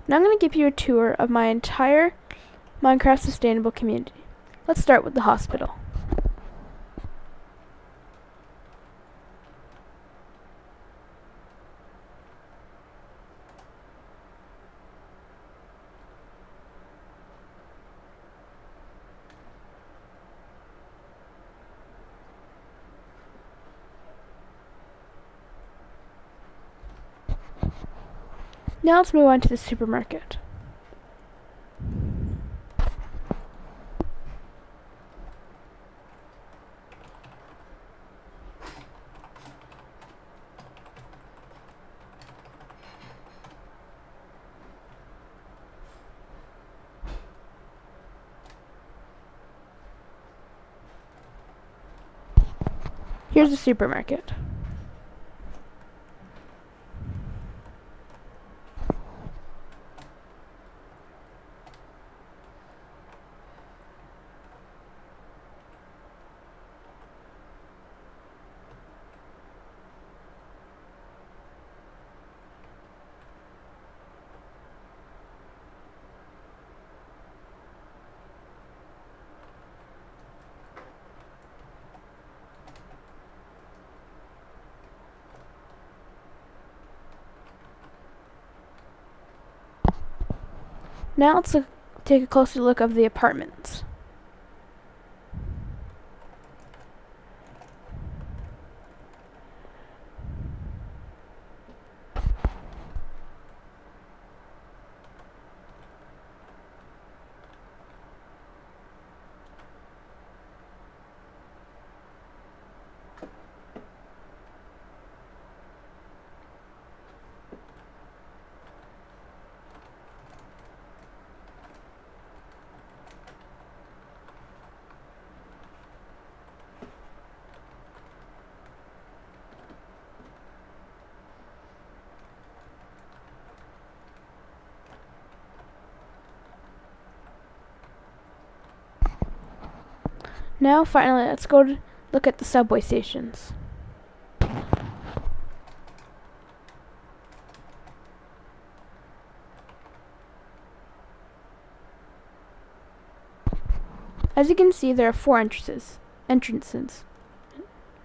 Now I'm going to give you a tour of my entire Minecraft sustainable community. Let's start with the hospital. Now let's move on to the supermarket. Here's the supermarket. Now let's take a closer look of the apartments. Now, finally, let's go look at the subway stations. As you can see, there are 4 entrances.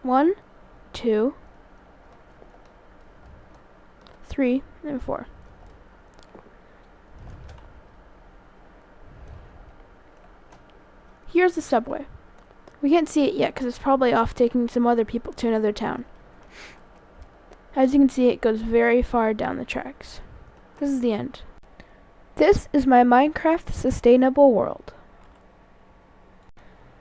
1, 2, 3, and 4. Here's the subway. We can't see it yet because it's probably off taking some other people to another town. As you can see, it goes very far down the tracks. This is the end. This is my Minecraft sustainable world.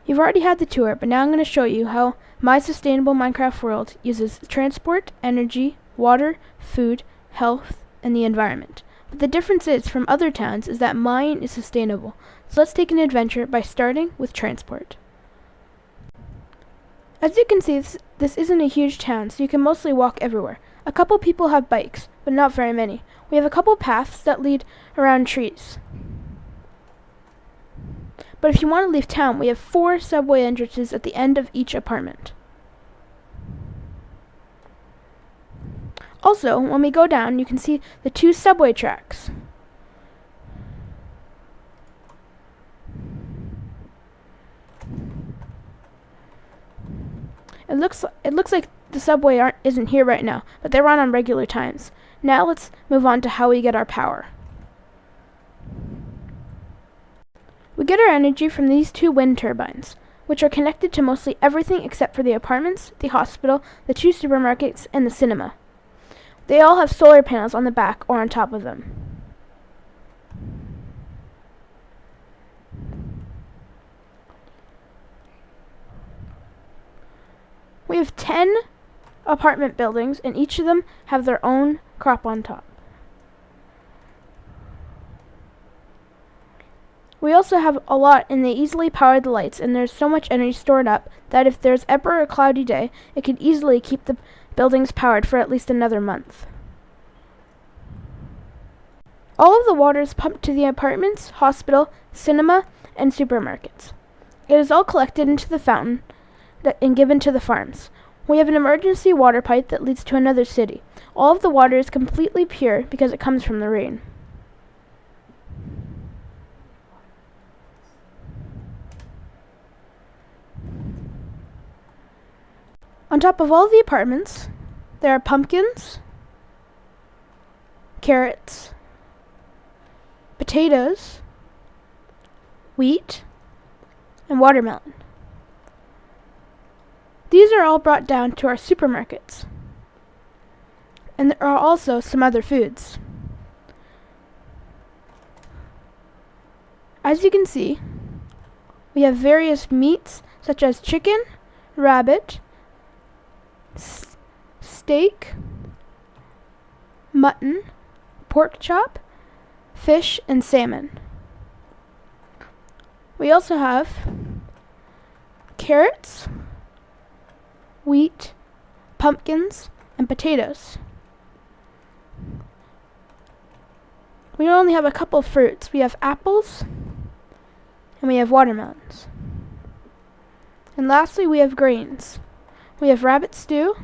You've already had the tour, but now I'm going to show you how my sustainable Minecraft world uses transport, energy, water, food, health, and the environment. But the difference is from other towns is that mine is sustainable. So let's take an adventure by starting with transport. As you can see, this isn't a huge town, so you can mostly walk everywhere. A couple people have bikes, but not very many. We have a couple paths that lead around trees. But if you want to leave town, we have 4 subway entrances at the end of each apartment. Also, when we go down, you can see the 2 subway tracks. It looks like the subway isn't here right now, but they run on regular times. Now let's move on to how we get our power. We get our energy from these 2 wind turbines, which are connected to mostly everything except for the apartments, the hospital, the 2 supermarkets, and the cinema. They all have solar panels on the back or on top of them. We have 10 apartment buildings, and each of them have their own crop on top. We also have a lot, and they easily power the lights, and there's so much energy stored up that if there's ever a cloudy day, it can easily keep the buildings powered for at least another month. All of the water is pumped to the apartments, hospital, cinema, and supermarkets. It is all collected into the fountain and given to the farms. We have an emergency water pipe that leads to another city. All of the water is completely pure because it comes from the rain. On top of all the apartments, there are pumpkins, carrots, potatoes, wheat, and watermelon. These are all brought down to our supermarkets. And there are also some other foods. As you can see, we have various meats such as chicken, rabbit, steak, mutton, pork chop, fish, and salmon. We also have carrots, wheat, pumpkins, and potatoes. We only have a couple of fruits. We have apples, and we have watermelons. And lastly, we have grains. We have rabbit stew,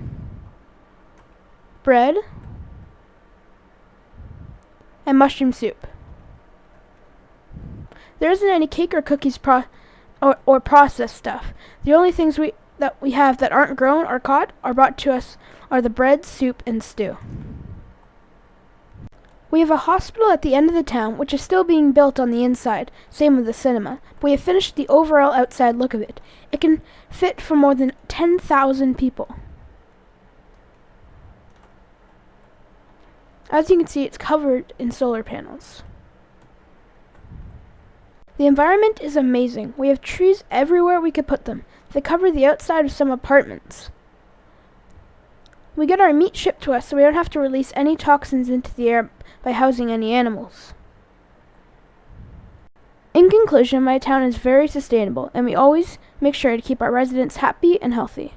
bread, and mushroom soup. There isn't any cake or cookies or processed stuff. The only things that we have that aren't grown or caught or brought to us are the bread, soup, and stew. We have a hospital at the end of the town, which is still being built on the inside, same with the cinema. But we have finished the overall outside look of it. It can fit for more than 10,000 people. As you can see, it's covered in solar panels. The environment is amazing. We have trees everywhere we could put them. They cover the outside of some apartments. We get our meat shipped to us so we don't have to release any toxins into the air by housing any animals. In conclusion, my town is very sustainable, and we always make sure to keep our residents happy and healthy.